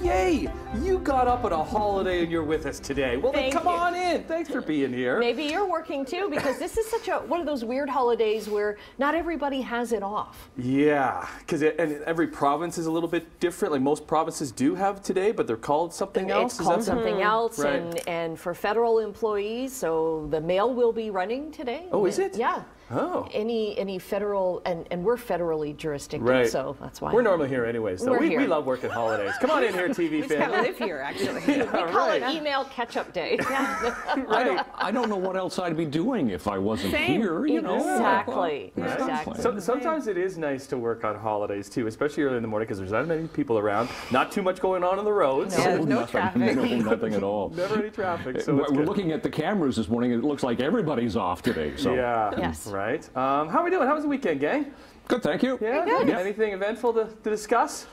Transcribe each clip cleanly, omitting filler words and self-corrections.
yay! You got up on a holiday and you're with us today. Well, then come on in. Thanks for being here. Maybe you're working too, because this is such one of those weird holidays where not everybody has it off. Yeah, because every province is a little bit different. Like most provinces do have today, but they're called something else. It's called something else, right. and for federal employees, so the mail will be running today. Oh, is it? Yeah. Oh. Any federal, and we're federally jurisdicted, right. So that's why. We're normally here anyway, so we love working holidays. Come on in here, TV fans. We kind of live here, actually. We call it email catch-up day. Right. I don't know what else I'd be doing if I wasn't here, you know. Exactly. Right. Exactly. So, sometimes it is nice to work on holidays too, especially early in the morning because there's not many people around. Not too much going on the roads. No, there's no traffic. No, nothing at all. Never any traffic. So we're looking at the cameras this morning. It looks like everybody's off today. So. Yeah. Yes. Right. How are we doing? How was the weekend, gang? Good, thank you. Yeah. Good. Anything eventful to discuss?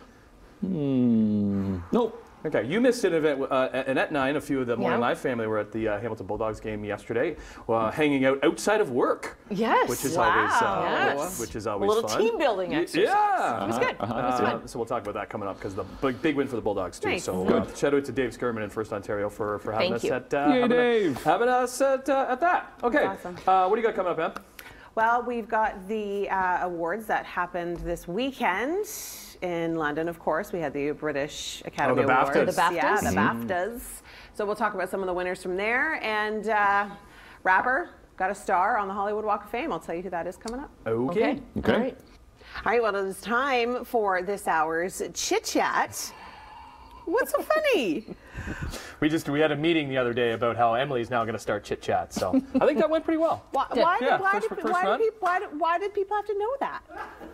Nope. Okay, you missed an event, and at 9, a few of the Morning Live family were at the Hamilton Bulldogs game yesterday, hanging out outside of work. Yes. Which is always a little fun. team building exercise. Yeah. It was good. It was fun. So we'll talk about that coming up because the big win for the Bulldogs too. Nice. So shout out to Dave Skirman in First Ontario for having us at having us at that. Okay. Awesome. What do you got coming up, Em? Well, we've got the awards that happened this weekend in London, of course. We had the British Academy Awards. BAFTAs. The BAFTAs? Yeah, the BAFTAs. So we'll talk about some of the winners from there. And rapper got a star on the Hollywood Walk of Fame. I'll tell you who that is coming up. Okay. All right. All right, well, it is time for this hour's Chit Chat. What's so funny? We had a meeting the other day about how Emily's now going to start Chit Chat. So I think that went pretty well. Why did people have to know that?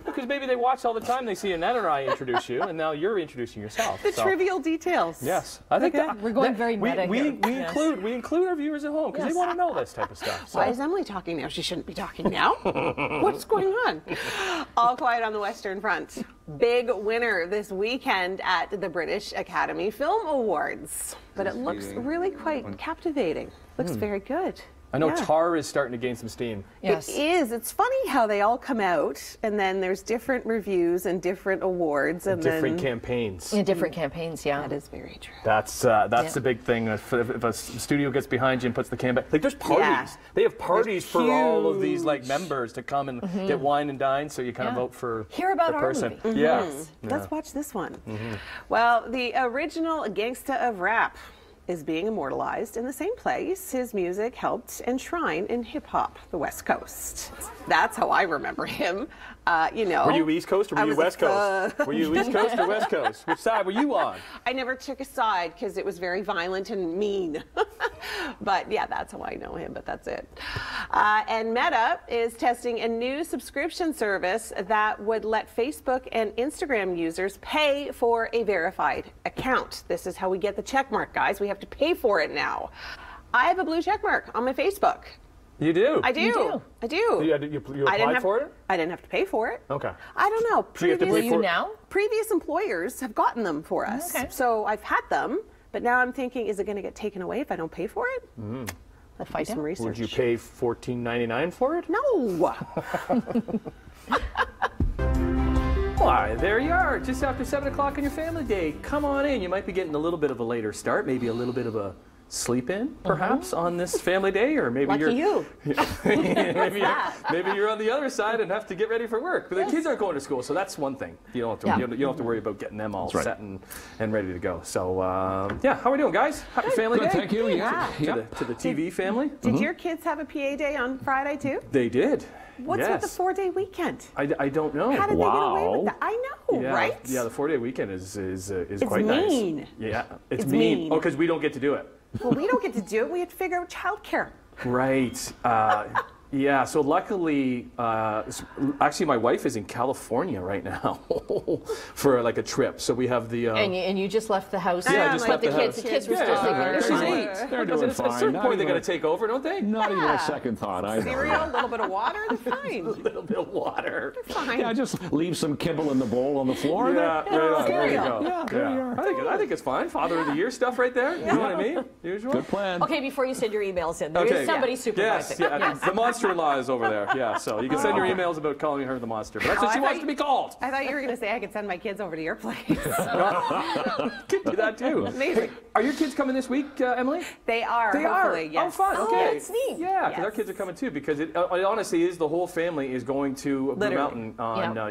Because maybe they watch all the time. They see Annette or I introduce you, and now you're introducing yourself. The trivial details. Yes, I think that We're going very meta we here. we include our viewers at home because they want to know this type of stuff. So. Why is Emily talking now? She shouldn't be talking now. What's going on? All quiet on the Western Front. Big winner this weekend at the British Academy Film Awards. But it looks really quite captivating. Looks very good. I know Tar is starting to gain some steam. Yes. It is. It's funny how they all come out, and then there's different reviews and different awards, and different then campaigns. In different campaigns, yeah. that is very true. That's the big thing. If a studio gets behind you and puts the can back, like there's parties. Yeah. They have parties for all of these like Huge. members to come and get wine and dine. So you kind of vote for Hear about the our person. movie. Yeah. Let's watch this one. Well, the original Gangsta of Rap is being immortalized in the same place his music helped enshrine in hip-hop, the West Coast. That's how I remember him. You know. Were you East Coast or were I you was West Coast? Were you East Coast or West Coast? Which side were you on? I never took a side because it was very violent and mean. But yeah, that's how I know him, but that's it. And Meta is testing a new subscription service that would let Facebook and Instagram users pay for a verified account. This is how we get the check mark, guys. We have to pay for it now. I have a blue check mark on my Facebook. You do? I do. You do? I do. You applied for it? I didn't have to pay for it. Okay. I don't know. So you have to pay for it now? Previous employers have gotten them for us. Okay. So I've had them, but now I'm thinking, is it going to get taken away if I don't pay for it? Let's find Some out. research. Would you pay $14.99 for it? No. Why, there you are, just after 7 o'clock on your family day. Come on in. You might be getting a little bit of a later start, maybe a little bit of a sleep in, perhaps, on this family day, or maybe Lucky you. maybe you're on the other side and have to get ready for work. But the kids aren't going to school, so that's one thing. You don't have to, you don't have to worry about getting them all set and ready to go. So, yeah, how are we doing, guys? Happy family day. Thank you. Yeah. To the TV family. Did your kids have a PA day on Friday too? They did. What's with the 4-day weekend? I don't know. How did they get away with that? I know, yeah, right? Yeah, the 4-day weekend is It's quite nice. mean. Yeah, it's mean. mean. Oh, because we don't get to do it. Well, we don't get to do it. We have to figure out childcare. Right. Yeah, so luckily, actually my wife is in California right now for like a trip. So we have the... And you just left the house. Yeah, I just left the house. The kids were Yeah, still sleeping. yeah, she's They're 8. They're doing At a fine. certain Not point, they're even going to take over, don't they? Not even a second thought. I know. Cereal, a little bit of water, they're fine. A little bit of water. They're fine. Yeah, just leave some kibble in the bowl on the floor. Yeah, right on. There you go. Yeah, there you are. I think it's fine. Father of the Year stuff right there. You know what I mean? Usual. Good plan. Okay, before you send your emails in, there is somebody supervising. Yes, yeah. The monster sister-in-law is over there. Yeah, so you can send your emails about calling her the monster. But that's what she wants to be called. I thought you were going to say I could send my kids over to your place. Could do that too. Amazing. Hey, are your kids coming this week, Emily? They are. They hopefully, are. Yes. Oh, fun. Okay. that's neat. Yeah, because our kids are coming too. Because it honestly is the whole family is going to Blue Mountain.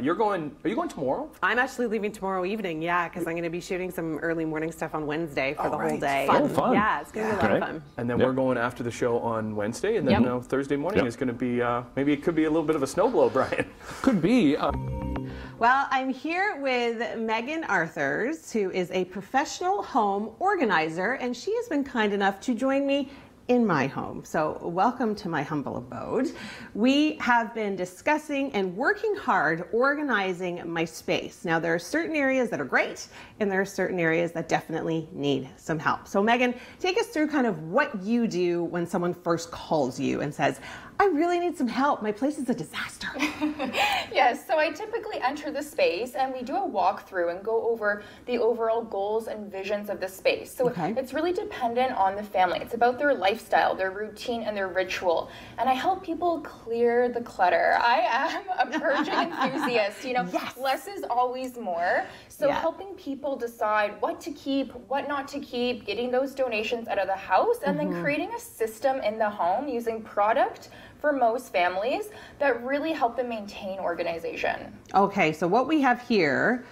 You're going. Are you going tomorrow? I'm actually leaving tomorrow evening. Yeah, because I'm going to be shooting some early morning stuff on Wednesday for the whole day. Fun. Oh, fun. Yeah, it's going to be a lot of fun. And then we're going after the show on Wednesday, and then Thursday morning is going to be maybe it could be a little bit of a snow blow, Brian. Could be. Well, I'm here with Megan Arthurs, who is a professional home organizer, and she has been kind enough to join me in my home. So welcome to my humble abode. We have been discussing and working hard organizing my space. Now there are certain areas that are great and there are certain areas that definitely need some help. So Megan, take us through kind of what you do when someone first calls you and says, I really need some help. My place is a disaster. Yes, so I typically enter the space and we do a walkthrough and go over the overall goals and visions of the space. So it's really dependent on the family. It's about their lifestyle, their routine, and their ritual. And I help people clear the clutter. I am a purging enthusiast. You know, less is always more. So helping people decide what to keep, what not to keep, getting those donations out of the house, and then creating a system in the home using product for most families that really help them maintain organization. Okay, so what we have here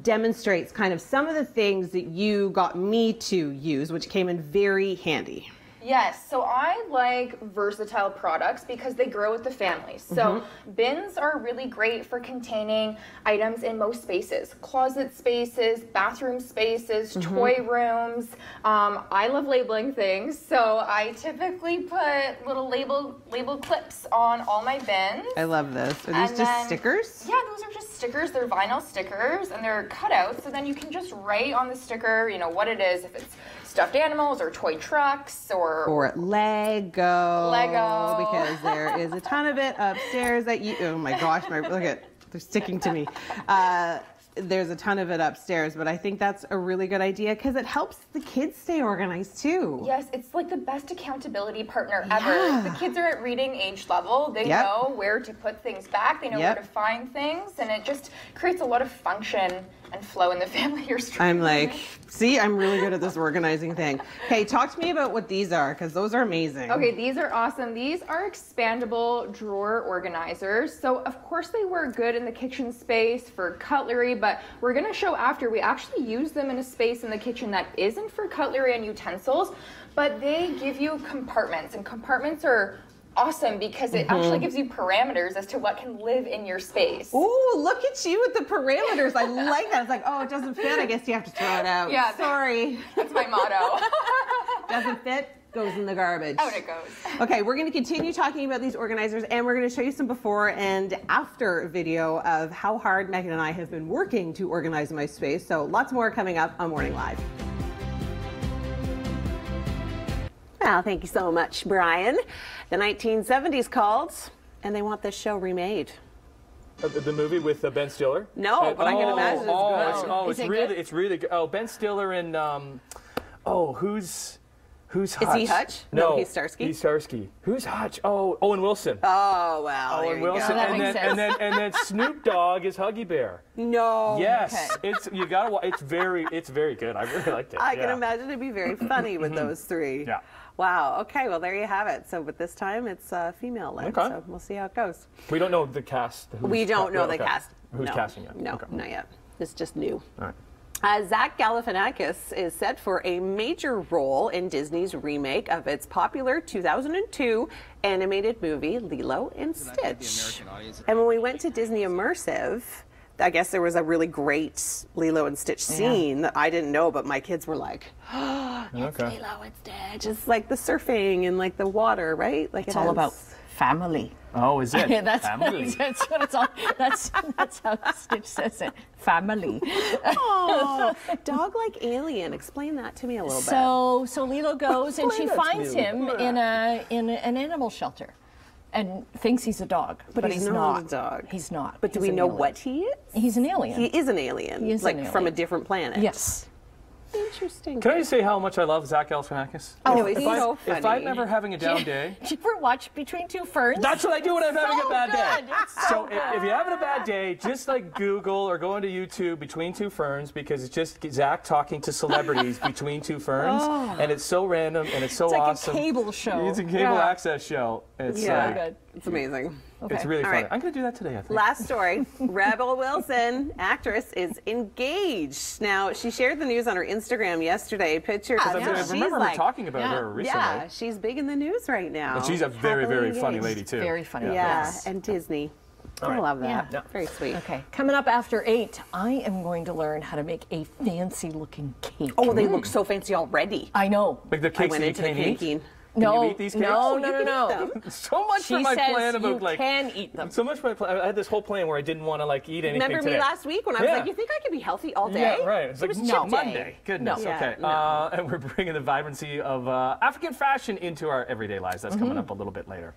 demonstrates kind of some of the things that you got me to use, which came in very handy. Yes, so I like versatile products because they grow with the family. So bins are really great for containing items in most spaces. Closet spaces, bathroom spaces, toy rooms. I love labeling things, so I typically put little label clips on all my bins. I love this. Are these just stickers? Yeah, those are just stickers. They're vinyl stickers and they're cutouts, so then you can just write on the sticker, you know, what it is, if it's stuffed animals or toy trucks or Lego. Because there is a ton of it upstairs that you, oh my gosh, look at, they're sticking to me. There's a ton of it upstairs, but I think that's a really good idea because it helps the kids stay organized too. Yes, it's like the best accountability partner ever. The kids are at reading age level. They know where to put things back. They know where to find things, and it just creates a lot of function and flow in the family. I'm like, see, I'm really good at this organizing thing. Okay, talk to me about what these are, because those are amazing. Okay, these are awesome. These are expandable drawer organizers. So of course they work good in the kitchen space for cutlery, but we're gonna show after we actually use them in a space in the kitchen that isn't for cutlery and utensils, but they give you compartments, and compartments are awesome because it actually gives you parameters as to what can live in your space. Ooh, look at you with the parameters. I like that. It's like, oh, it doesn't fit. I guess you have to throw it out. Yeah, sorry. That's my motto. Doesn't fit, goes in the garbage. Out it goes. Okay, we're going to continue talking about these organizers, and we're going to show you some before and after video of how hard Megan and I have been working to organize my space. So lots more coming up on Morning Live. Well, thank you so much, Brian. The 1970s called, and they want this show remade. The movie with Ben Stiller? No, but I can imagine it's good. It's really good. Oh, Ben Stiller and who's Hutch? Is he Hutch? No, he's Starsky. He's Starsky. Who's Hutch? Oh, Owen Wilson. Oh well, Owen Wilson, and then Snoop Dogg is Huggy Bear. No. Yes, it's you gotta watch. It's very good. I really liked it. I can imagine it'd be very funny with those three. Yeah. Wow. Okay. Well, there you have it. So, but this time it's female-led. Okay. So we'll see how it goes. We don't know the cast. We don't know the cast. Who's casting it? No, not yet. It's just new. All right. Zach Galifianakis is set for a major role in Disney's remake of its popular 2002 animated movie Lilo and Stitch. And when we went to Disney Immersive, I guess there was a really great Lilo and Stitch scene that I didn't know, but my kids were like, oh, it's Lilo and Stitch. It's like the surfing and like the water, right? Like it's all about family. Oh, is it? Yeah, that's family. That's what it's all. That's how Stitch says it. Family. Oh, dog-like alien. Explain that to me a little bit. So Lilo goes and she finds him in an animal shelter, and thinks he's a dog, but he's not a dog. He's not. But do we know what he is? He's an alien. He is an alien. He is like an alien. from a different planet. Yes. Interesting. Can I just say how much I love Zach Galifianakis? Oh, he's so funny. If I'm ever having a down day, Did you ever watch Between Two Ferns? that's what I do when I'm having a bad day. It's So if you're having a bad day, just like Google or go into YouTube Between Two Ferns, because it's just Zach talking to celebrities between two ferns, and it's so random and it's so like awesome. a cable show. It's a cable access show. It's Good. It's amazing. it's really funny. right. I'm gonna do that today, I think. Last story. Rebel Wilson, actress, is engaged. Now, she shared the news on her Instagram yesterday. Pictures. I remember her talking about her recently. Yeah, she's big in the news right now. And she's a very, Happily very funny engaged. lady too. Very funny. Yeah, and Disney. I love that. Yeah. Very sweet. Okay, coming up after 8, I am going to learn how to make a fancy-looking cake. Oh, they look so fancy already. I know. Like the I cakes went that you into the can't eat. caking. No, Can you eat these cakes? no, Oh, no, you no, can eat no. them. So much She for my says plan about you like. can eat them. So much for my plan. I had this whole plan where I didn't want to like eat anything Remember today. me last week when I was Yeah. like, you think I could be healthy all day? Yeah, right. It's like was no, chip day. Monday. Goodness. No. Okay. Yeah, And we're bringing the vibrancy of African fashion into our everyday lives. That's coming up a little bit later.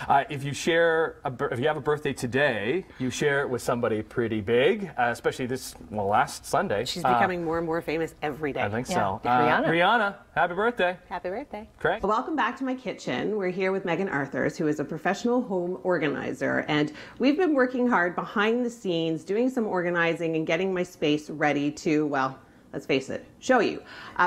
If you share, if you have a birthday today, you share it with somebody pretty big, especially last Sunday. She's becoming more and more famous every day. I think Yeah. so. Rihanna. Rihanna, happy birthday. Happy birthday. Correct. Welcome back to my kitchen. We're here with Megan Arthurs, who is a professional home organizer, and we've been working hard behind the scenes, doing some organizing and getting my space ready to, well, let's face it, show you.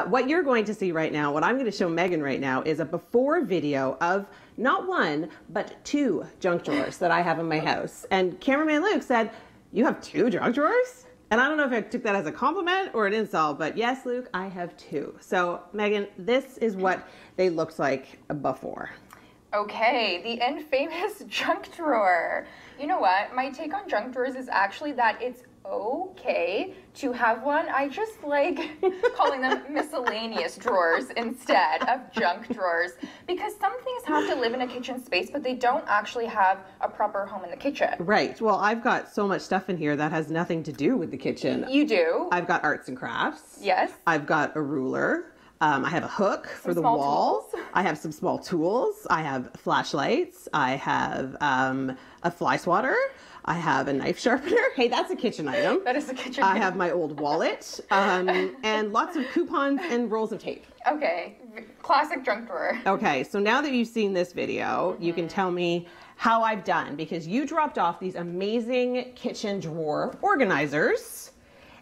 What you're going to see right now, what I'm going to show Megan right now, is a before video of not one, but 2 junk drawers that I have in my house. And cameraman Luke said, "You have 2 junk drawers?" And I don't know if I took that as a compliment or an insult, but yes, Luke, I have 2. So, Megan, this is what they looked like before. Okay, the infamous junk drawer. You know what? My take on junk drawers is actually that it's okay to have one. I just like calling them miscellaneous drawers instead of junk drawers, because some things have to live in a kitchen space, but they don't actually have a proper home in the kitchen. Right. Well, I've got so much stuff in here that has nothing to do with the kitchen. You do? I've got arts and crafts. Yes. I've got a ruler. I have a hook for the small wall. tools. I have some small tools. I have flashlights. I have a fly swatter. I have a knife sharpener. Hey, that's a kitchen item. That is a kitchen I item. have my old wallet and lots of coupons and rolls of tape. Okay, classic junk drawer. Okay, so now that you've seen this video, you can tell me how I've done, because you dropped off these amazing kitchen drawer organizers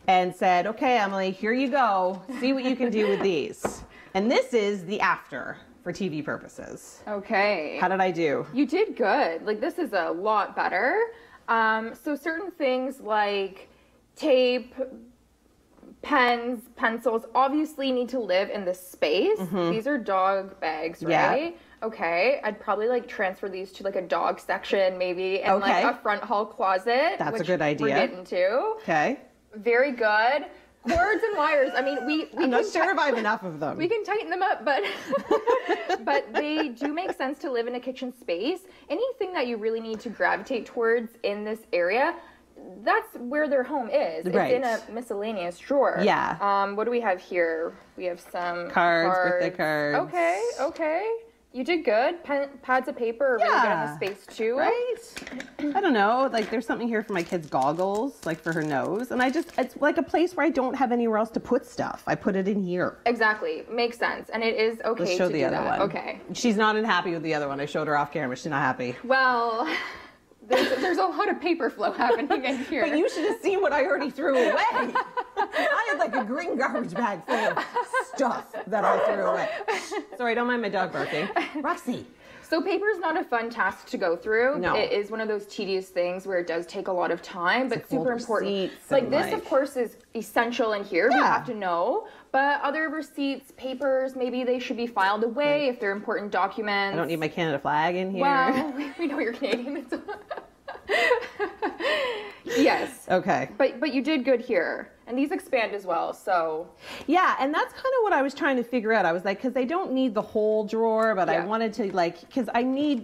and said, okay, Emily, here you go. See what you can do with these. And this is the after for TV purposes. Okay. How did I do? You did good. Like, this is a lot better. So certain things like tape, pens, pencils obviously need to live in this space. These are dog bags, right? Yeah. Okay. I'd probably like transfer these to like a dog section maybe, and like a front hall closet. That's a which good idea. We're getting to. Okay. Very good. Cords and wires. I mean, we I'm not can sure if I have enough of them. we can tighten them up, but but they do make sense to live in a kitchen space. Anything that you really need to gravitate towards in this area, that's where their home is. Right. It's in a miscellaneous drawer. Yeah. What do we have here? We have some Cards, birthday cards. Okay, okay. You did good. Pads of paper are really good in the space too. Right? I don't know. Like, there's something here for my kid's goggles, like for her nose. And it's like a place where I don't have anywhere else to put stuff. I put it in here. Exactly. Makes sense. And it is okay Let's show to the do other that. one. Okay. She's not happy with the other one. I showed her off camera. She's not happy. Well, there's a lot of paper flow happening in here. But you should have seen what I already threw away. I had like a green garbage bag full of stuff that I threw away. Sorry, don't mind my dog barking. Roxy. So paper is not a fun task to go through. No. It is one of those tedious things where it does take a lot of time, but super important. receipts Like and, this, like- of course, is essential in here. We Yeah. have to know. But other receipts, papers, maybe they should be filed away if they're important documents. I don't need my Canada flag in here. Well, we know you're Canadian. Yes. Okay. But you did good here. And these expand as well, so. Yeah, and that's kind of what I was trying to figure out. I was like, because I don't need the whole drawer, but I Yeah. wanted to because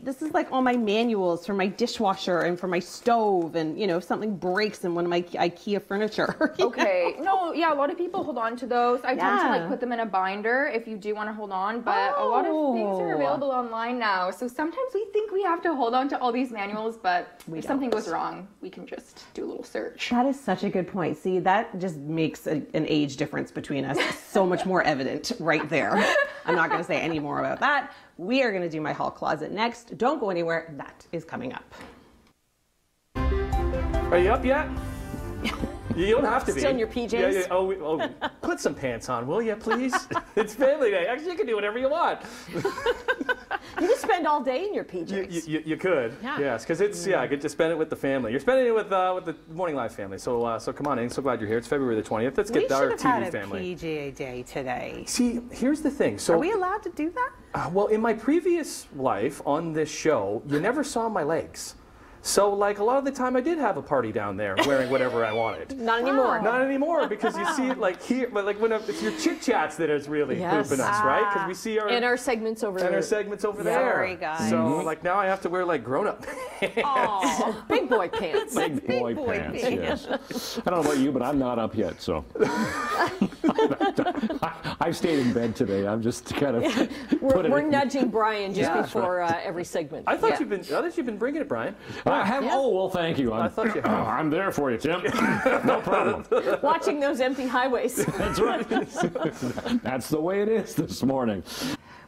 this is like all my manuals for my dishwasher and for my stove, and if something breaks in one of my IKEA furniture. Okay. No, yeah, a lot of people hold on to those. I tend to Yeah. put them in a binder if you do want to hold on, but a lot of things are available online now. So sometimes we think we have to hold on to all these manuals, but if something goes wrong, we can just do a little search. That is such a good point. See, that just makes an age difference between us so much more evident right there. I'm not going to say any more about that. We are going to do my hall closet next. Don't go anywhere. That is coming up. Are you up yet? You don't have to be. Still in your PJs? Yeah. Oh, put some pants on, will you, please? It's family day. Actually, you can do whatever you want. You can spend all day in your PJs. You could. Yeah. Yes, because it's I get to spend it with the family. You're spending it with the Morning Live family. So come on in. So glad you're here. It's February the 20th. Let's get our TV family. We should have had a PJ day today. See, here's the thing. So are we allowed to do that? Well, in my previous life on this show, you never saw my legs. So, like, a lot of the time I did have a party down there wearing whatever I wanted. Not anymore. Not anymore, because you see it, like, here, but like, it's your chit-chats that is really hooping us, right? Because we see our... And our segments over there. And our segments over there. Sorry, guys. So, like, now I have to wear, like, grown-up pants. Oh, big boy pants. Big boy pants, yes. I don't know about you, but I'm not up yet, so. I've stayed in bed today. I'm just kind of... We're nudging Brian just before every segment. I thought you've been bringing it, Brian. I have. Oh well, thank you. I thought you had. I'm there for you, Tim. No problem. Watching those empty highways. That's right. That's the way it is this morning.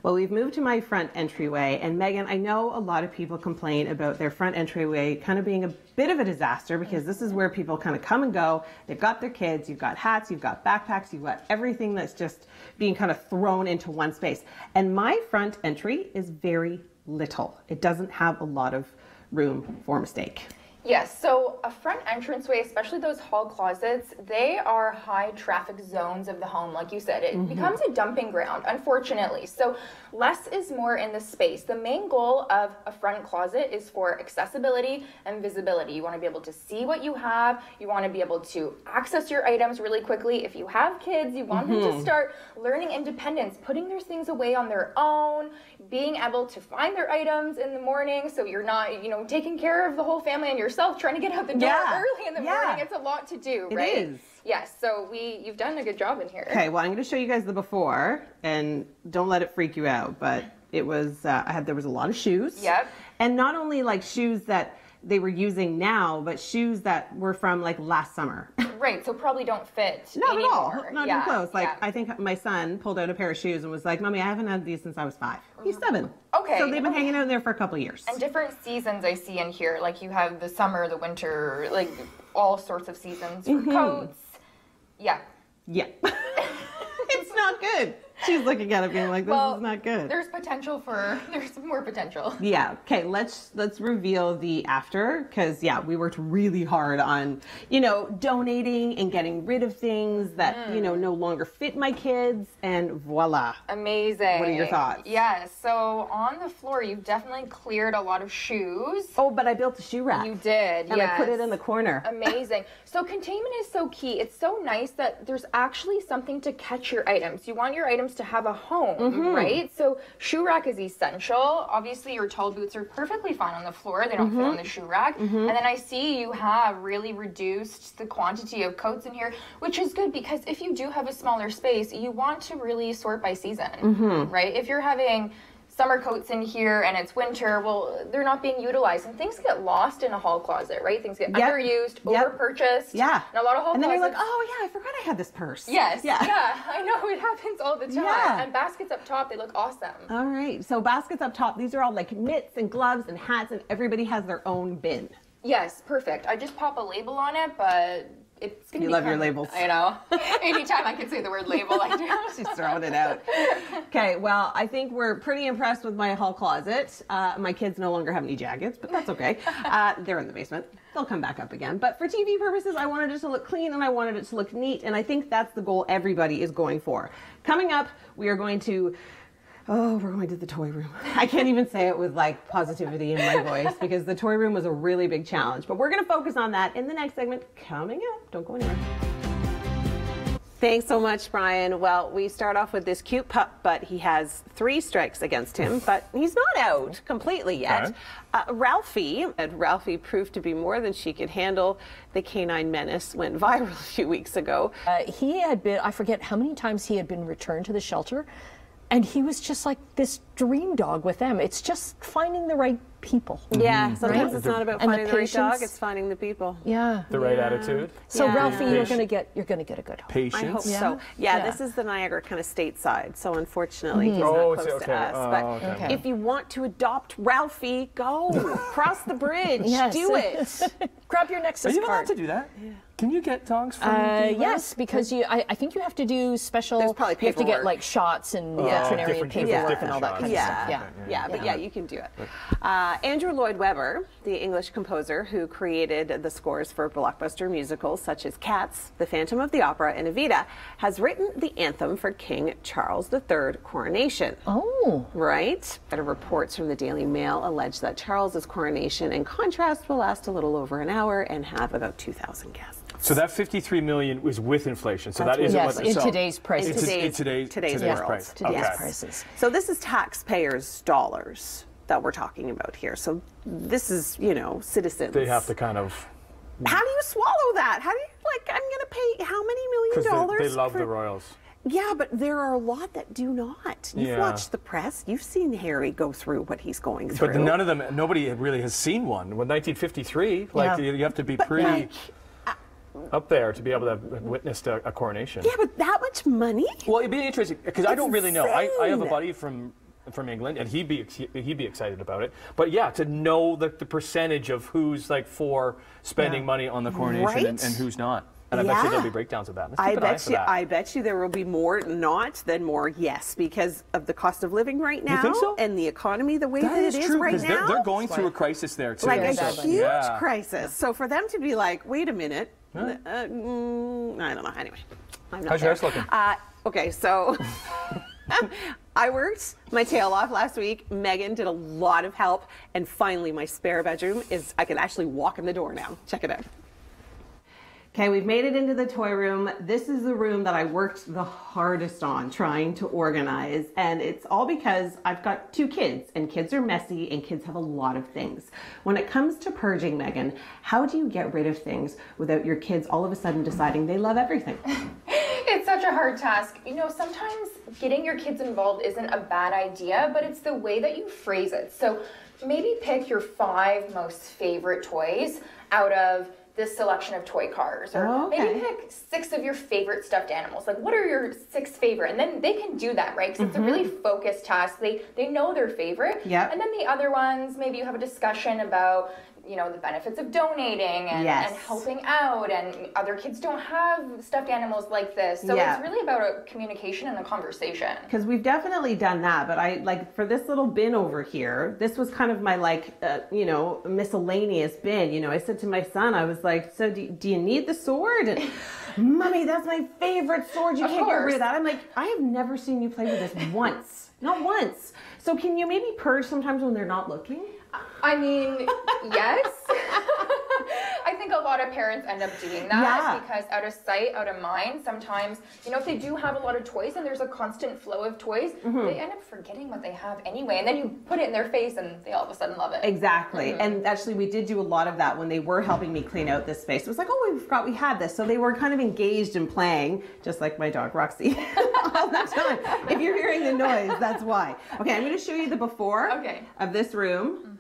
Well, we've moved to my front entryway, and Megan, I know a lot of people complain about their front entryway kind of being a bit of a disaster because this is where people kind of come and go. They've got their kids, you've got hats, you've got backpacks, you've got everything that's just being kind of thrown into one space. And my front entry is very little. It doesn't have a lot of room for mistake. Yes, so a front entranceway, especially those hall closets, they are high traffic zones of the home. Like you said, it becomes a dumping ground, unfortunately. So less is more in the space. The main goal of a front closet is for accessibility and visibility. You want to be able to see what you have. You want to be able to access your items really quickly. If you have kids, you want them to start learning independence, putting their things away on their own, being able to find their items in the morning so you're not, taking care of the whole family and yourself trying to get out the door early in the morning. It's a lot to do, right? It is. Yes, so you've done a good job in here. Okay, well, I'm going to show you guys the before, and don't let it freak you out, but it was, there was a lot of shoes. Yep. And not only like shoes that they were using now, but shoes that were from like last summer. Right, so probably don't fit Not anymore. at all. Not even close. Like, yeah. I think my son pulled out a pair of shoes and was like, Mommy, I haven't had these since I was 5. He's 7. Okay. So they've been hanging out in there for a couple of years. And different seasons I see in here, like you have the summer, the winter, like all sorts of seasons for coats. Yeah. Yeah. It's not good. She's looking at it being like, this is not good. There's more potential. Yeah. Okay. Let's reveal the after, because we worked really hard on, donating and getting rid of things that no longer fit my kids, and voila. Amazing. What are your thoughts? Yes. So on the floor, you've definitely cleared a lot of shoes. Oh, but I built a shoe rack. You did. And I put it in the corner. Amazing. So containment is so key. It's so nice that there's actually something to catch your items. You want your items to have a home, right? So shoe rack is essential. Obviously, your tall boots are perfectly fine on the floor. They don't fit on the shoe rack. And then I see you have really reduced the quantity of coats in here, which is good because if you do have a smaller space, you want to really sort by season, right? If you're having summer coats in here and it's winter, well, they're not being utilized, and things get lost in a hall closet, right? Things get underused, over-purchased. Yeah. And a lot of hall closets. And then you're like, oh yeah, I forgot I had this purse. Yes. Yeah. I know, it happens all the time. Yeah. And baskets up top, they look awesome. All right. So baskets up top, these are all like mitts and gloves and hats, and everybody has their own bin. Yes, perfect. I just pop a label on it, but it's gonna be love your labels. I know. Anytime I can say the word label, I do. She's throwing it out. Okay, well, I think we're pretty impressed with my hall closet. My kids no longer have any jackets, but that's okay. They're in the basement. They'll come back up again. But for TV purposes, I wanted it to look clean and I wanted it to look neat, and I think that's the goal everybody is going for. Coming up, we are going to we're going to the toy room. I can't even say it with like positivity in my voice because the toy room was a really big challenge. But we're going to focus on that in the next segment coming up. Don't go anywhere. Thanks so much, Brian. Well, we start off with this cute pup, but he has 3 strikes against him, but he's not out completely yet. Okay. Ralphie proved to be more than she could handle. The canine menace went viral a few weeks ago. He had been, I forget how many times he had been returned to the shelter. And he was just like this dream dog with them. It's just finding the right people. Yeah, sometimes it's not about And the finding the right dog, patience. it's finding the people. Yeah. The right attitude. So Yeah. Ralphie, you're going to get a good home. Patience. I hope Yeah. so. Yeah, Yeah. this is the Niagara kind of stateside, so unfortunately he's Oh, not it's close okay. to us. Oh, But okay. if you want to adopt Ralphie, go cross the bridge. Yes. Do it. Grab your Nexus Are you allowed card. to do that? Yeah. Can you get dogs from the US? Yes, because I think you have to do special. There's probably you have to get paperwork. like shots and Yeah. veterinary Different- paperwork different and all that shots. kind of stuff. Yeah. Yeah. But yeah, you can do it. Andrew Lloyd Webber, the English composer who created the scores for blockbuster musicals such as Cats, The Phantom of the Opera, and Evita, has written the anthem for King Charles III coronation. Oh. Right? Better reports from the Daily Mail allege that Charles's coronation, in contrast, will last a little over an hour and have about 2,000 guests. So that 53 million was with inflation. So That's that isn't Yes, what in so today's prices. In today's world. price. Today's Okay. prices. So this is taxpayers' dollars that we're talking about here. So this is, citizens. They have to kind of, How do you swallow that? How do you, I'm going to pay how many $1 because million? they love for... the Royals. Yeah, but there are a lot that do not. You've Yeah. watched the press. You've seen Harry go through what he's going through. But none of them, nobody really has seen one. With 1953, Yeah. you have to be pretty up there to be able to have witnessed a coronation. Yeah, but that much money? Well, it'd be interesting because I don't really know. I have a insane. buddy from England, and he'd be excited about it. But yeah, to know the percentage of who's for spending money on the coronation Right? and who's not. And I bet you Yeah. there'll be breakdowns of that. Let's keep an eye for that. I bet you there will be more not than more yes, because of the cost of living right now think so? and the economy the way that, That is it is true right because now. they're going through a crisis there too. like a Very huge Yeah. crisis. So for them to be like, wait a minute, I don't know. Anyway, I'm not How's there. yours looking? Okay, so I worked my tail off last week. Megan did a lot of help, and finally my spare bedroom I can actually walk in the door now. Check it out. Okay, we've made it into the toy room. This is the room that I worked the hardest on trying to organize, and it's all because I've got 2 kids, and kids are messy, and kids have a lot of things. When it comes to purging, Megan, how do you get rid of things without your kids all of a sudden deciding they love everything? It's such a hard task. Sometimes getting your kids involved isn't a bad idea, but it's the way that you phrase it. So maybe pick your 5 most favorite toys out of this selection of toy cars, or maybe pick 6 of your favorite stuffed animals. What are your 6 favorite? And then they can do that, right? Because it's a really focused task. They know their favorite. Yep. And then the other ones, maybe you have a discussion about the benefits of donating and helping out, and other kids don't have stuffed animals like this. So it's really about a communication and a conversation. Because we've definitely done that, but for this little bin over here, this was kind of my miscellaneous bin. I said to my son, I was like, so do you need the sword? And, Mommy, that's my favorite sword. You can't get rid of that. I'm like, I have never seen you play with this once. Not once. So can you maybe purge sometimes when they're not looking? I mean, yes. I think a lot of parents end up doing that because out of sight, out of mind, sometimes, if they do have a lot of toys and there's a constant flow of toys, they end up forgetting what they have anyway. And then you put it in their face and they all of a sudden love it. Exactly. And actually we did do a lot of that when they were helping me clean out this space. It was like, oh, we forgot we had this. So they were kind of engaged in playing, just like my dog Roxy, all the time. If you're hearing the noise, that's why. Okay, I'm going to show you the before of this room.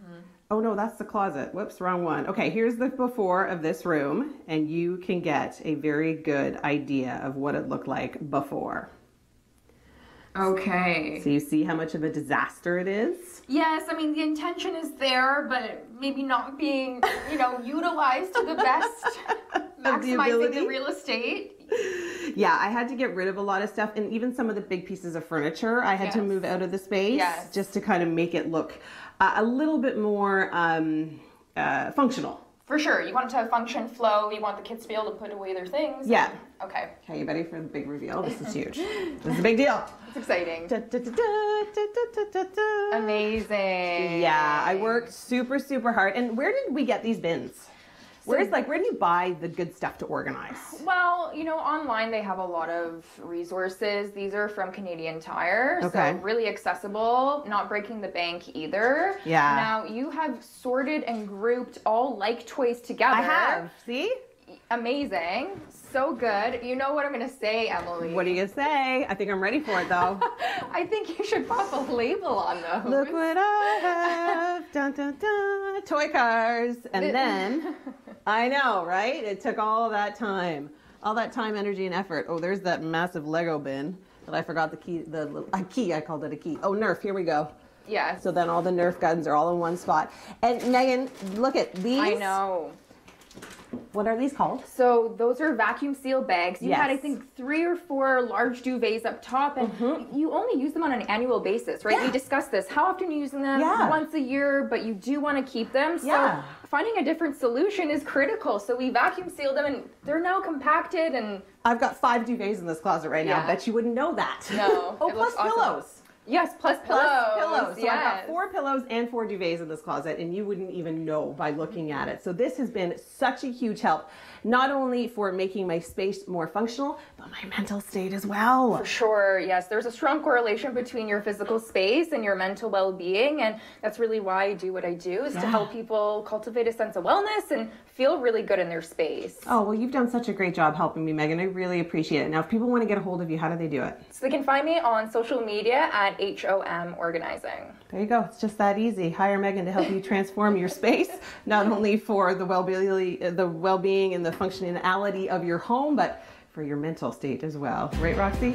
Oh no, that's the closet. Whoops, wrong one. Okay, here's the before of this room, and you can get a very good idea of what it looked like before. Okay. So you see how much of a disaster it is? Yes, I mean, the intention is there, but maybe not being, utilized to the best, maximizing the real estate. Yeah, I had to get rid of a lot of stuff, and even some of the big pieces of furniture I had to move out of the space just to kind of make it look a little bit more functional. For sure. You want it to have function, flow. You want the kids to be able to put away their things. Yeah. Okay. Okay, you ready for the big reveal? This is huge. This is a big deal. It's exciting. Da, da, da, da, da, da, da. Amazing. Yeah, I worked super, super hard. And where did we get these bins? Where do you buy the good stuff to organize? Well, online they have a lot of resources. These are from Canadian Tire, so really accessible, not breaking the bank either. Yeah. Now, you have sorted and grouped all like toys together. I have. See? Amazing. So good. You know what I'm going to say, Emily? What are you going to say? I think I'm ready for it, though. I think you should pop a label on those. Look what I have. Dun, dun, dun. Toy cars. And then, I know, right? It took all that time. All that time, energy, and effort. Oh, there's that massive Lego bin that I forgot the key. A key, I called it a key. Oh, Nerf, here we go. Yes. So then all the Nerf guns are all in one spot. And Megan, look at these. I know. What are these called? So those are vacuum seal bags. You had, I Yes. think, 3 or 4 large duvets up top, and you only use them on an annual basis, right? Yeah. We discussed this. How often are you using them? Yeah. Once a year, but you do want to keep them. So Yeah. finding a different solution is critical. So we vacuum sealed them, and they're now compacted and... I've got 5 duvets in this closet right now. Yeah. Bet you wouldn't know that. No. Oh, it plus looks awesome. pillows. Yes, plus pillows. Plus pillows. So yes. I've got 4 pillows and 4 duvets in this closet, and you wouldn't even know by looking at it. So this has been such a huge help, not only for making my space more functional, but my mental state as well. For sure, yes. There's a strong correlation between your physical space and your mental well-being, and that's really why I do what I do, is to help people cultivate a sense of wellness and feel really good in their space. Oh, well, you've done such a great job helping me, Megan. I really appreciate it. Now, if people want to get a hold of you, how do they do it? So they can find me on social media at HOM Organizing. There you go. It's just that easy. Hire Megan to help you transform your space, not only for the well-being and the functionality of your home, but for your mental state as well. Right, Roxy?